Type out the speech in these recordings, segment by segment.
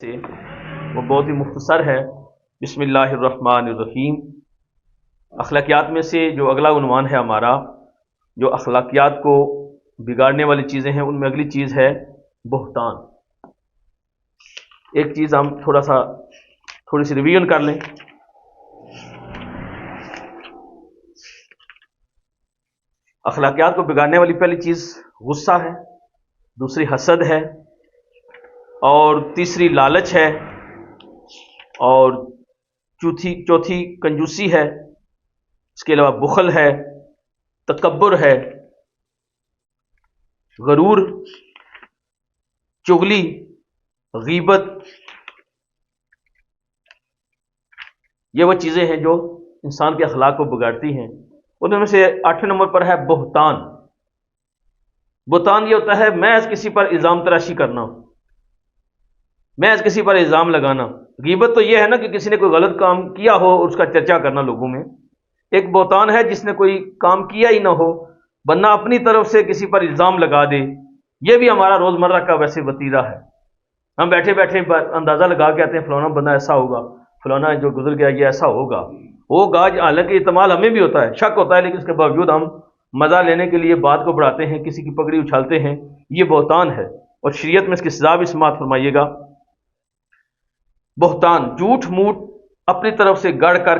سے وہ بہت ہی مختصر ہے۔ بسم اللہ الرحمن الرحیم۔ اخلاقیات میں سے جو اگلا عنوان ہے ہمارا، جو اخلاقیات کو بگاڑنے والی چیزیں ہیں، ان میں اگلی چیز ہے بہتان۔ ایک چیز ہم تھوڑی سی ریویژن کر لیں۔ اخلاقیات کو بگاڑنے والی پہلی چیز غصہ ہے، دوسری حسد ہے، اور تیسری لالچ ہے، اور چوتھی کنجوسی ہے، اس کے علاوہ بخل ہے، تکبر ہے، غرور، چغلی، غیبت۔ یہ وہ چیزیں ہیں جو انسان کے اخلاق کو بگاڑتی ہیں۔ ان میں سے 8ویں نمبر پر ہے بہتان۔ بہتان یہ ہوتا ہے محض کسی پر الزام تراشی کرنا، محض کسی پر الزام لگانا۔ غیبت تو یہ ہے نا کہ کسی نے کوئی غلط کام کیا ہو اور اس کا چرچا کرنا لوگوں میں۔ ایک بہتان ہے جس نے کوئی کام کیا ہی نہ ہو، بندہ اپنی طرف سے کسی پر الزام لگا دے۔ یہ بھی ہمارا روزمرہ کا ویسے وتیرہ ہے۔ ہم بیٹھے بیٹھے اندازہ لگا کے آتے ہیں فلانا بندہ ایسا ہوگا، فلانا جو گزر گیا یہ ایسا ہوگا، حالانکہ احتمال ہمیں بھی ہوتا ہے، شک ہوتا ہے، لیکن اس کے باوجود ہم مزہ لینے کے لیے بات کو بڑھاتے ہیں، کسی کی پگڑی اچھالتے ہیں۔ یہ بہتان ہے، اور شریعت میں اس کی سزا بھی سماعت فرمائیے گا۔ بہتان جھوٹ موٹ اپنی طرف سے گڑھ کر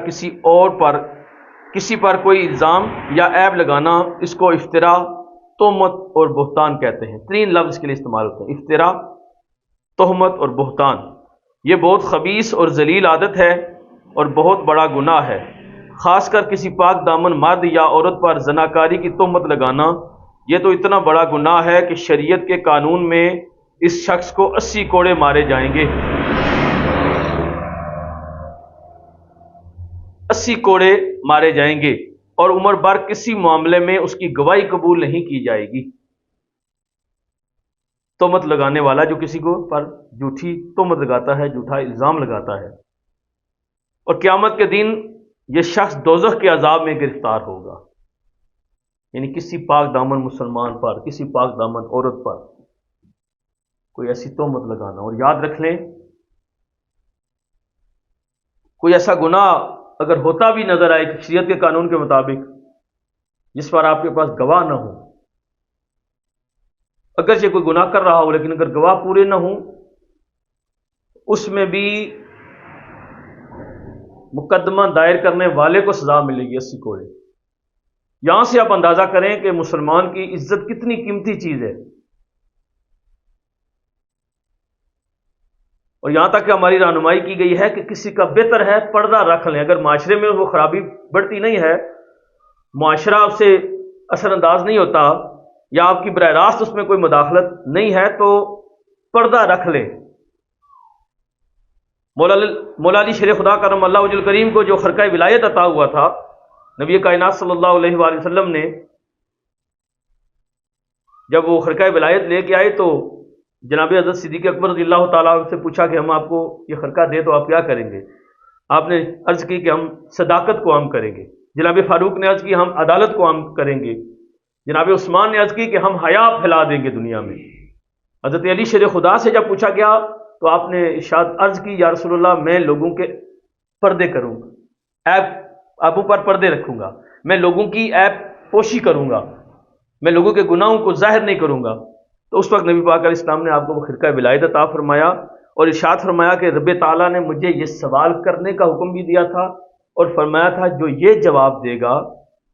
کسی پر کوئی الزام یا عیب لگانا، اس کو افترا، تہمت اور بہتان کہتے ہیں۔ 3 لفظ اس کے لیے استعمال ہوتے ہیں: افترا، تہمت اور بہتان۔ یہ بہت خبیث اور ذلیل عادت ہے اور بہت بڑا گناہ ہے۔ خاص کر کسی پاک دامن مرد یا عورت پر زناکاری کی تہمت لگانا، یہ تو اتنا بڑا گناہ ہے کہ شریعت کے قانون میں اس شخص کو 80 کوڑے مارے جائیں گے۔ 80 کوڑے مارے جائیں گے، اور عمر بھر کسی معاملے میں اس کی گواہی قبول نہیں کی جائے گی۔ تہمت لگانے والا جو کسی کو پر جھوٹی تہمت لگاتا ہے، جھوٹا الزام لگاتا ہے، اور قیامت کے دن یہ شخص دوزخ کے عذاب میں گرفتار ہوگا۔ یعنی کسی پاک دامن مسلمان پر، کسی پاک دامن عورت پر کوئی ایسی تہمت لگانا۔ اور یاد رکھ لیں، کوئی ایسا گناہ اگر ہوتا بھی نظر آئے شریعت کے قانون کے مطابق جس پر آپ کے پاس گواہ نہ ہو، اگرچہ کوئی گناہ کر رہا ہو لیکن اگر گواہ پورے نہ ہوں، اس میں بھی مقدمہ دائر کرنے والے کو سزا ملے گی 80 کوڑے۔ یہاں سے آپ اندازہ کریں کہ مسلمان کی عزت کتنی قیمتی چیز ہے۔ اور یہاں تک کہ ہماری رہنمائی کی گئی ہے کہ کسی کا بہتر ہے پردہ رکھ لیں۔ اگر معاشرے میں وہ خرابی بڑھتی نہیں ہے، معاشرہ آپ سے اثر انداز نہیں ہوتا، یا آپ کی براہ راست اس میں کوئی مداخلت نہیں ہے، تو پردہ رکھ لیں۔ مولا علی شیر خدا کرم اللہ وجہ الکریم کو جو خرقہ ولایت عطا ہوا تھا، نبی کائنات صلی اللہ علیہ وآلہ وسلم نے جب وہ خرقہ ولایت لے کے آئے تو جناب حضرت صدیق اکبر رضی اللہ تعالیٰ عنہ سے پوچھا کہ ہم آپ کو یہ خرقہ دیں تو آپ کیا کریں گے؟ آپ نے عرض کی کہ ہم صداقت کو عام کریں گے۔ جناب فاروق نے عرض کی ہم عدالت کو عام کریں گے۔ جناب عثمان نے عرض کی کہ ہم حیا پھیلا دیں گے دنیا میں۔ حضرت علی شیر خدا سے جب پوچھا گیا تو آپ نے ارشاد عرض کی، یا رسول اللہ، میں لوگوں کے پردے کروں گا، عیب ابو پر پردے رکھوں گا، میں لوگوں کی عیب پوشی کروں گا، میں لوگوں کے گناہوں کو ظاہر نہیں کروں گا۔ تو اس وقت نبی پاک علیہ السلام نے آپ کو وہ خرقہ ولایت عطا فرمایا، اور ارشاد فرمایا کہ رب تعالیٰ نے مجھے یہ سوال کرنے کا حکم بھی دیا تھا، اور فرمایا تھا جو یہ جواب دے گا،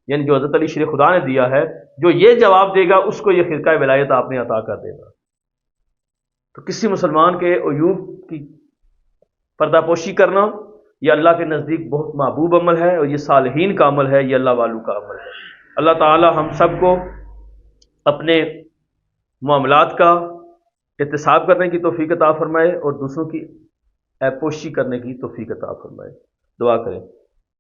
یعنی جو حضرت علی شیر خدا نے دیا ہے، جو یہ جواب دے گا اس کو یہ خرقہ ولایت آپ نے عطا کر دے گا۔ تو کسی مسلمان کے عیوب کی پردہ پوشی کرنا یہ اللہ کے نزدیک بہت محبوب عمل ہے، اور یہ صالحین کا عمل ہے، یہ اللہ والوں کا عمل ہے۔ اللہ تعالی ہم سب کو اپنے معاملات کا احتساب کرنے کی توفیق عطا فرمائے، اور دوسروں کی عیب پوشی کرنے کی توفیق عطا فرمائے۔ دعا کریں۔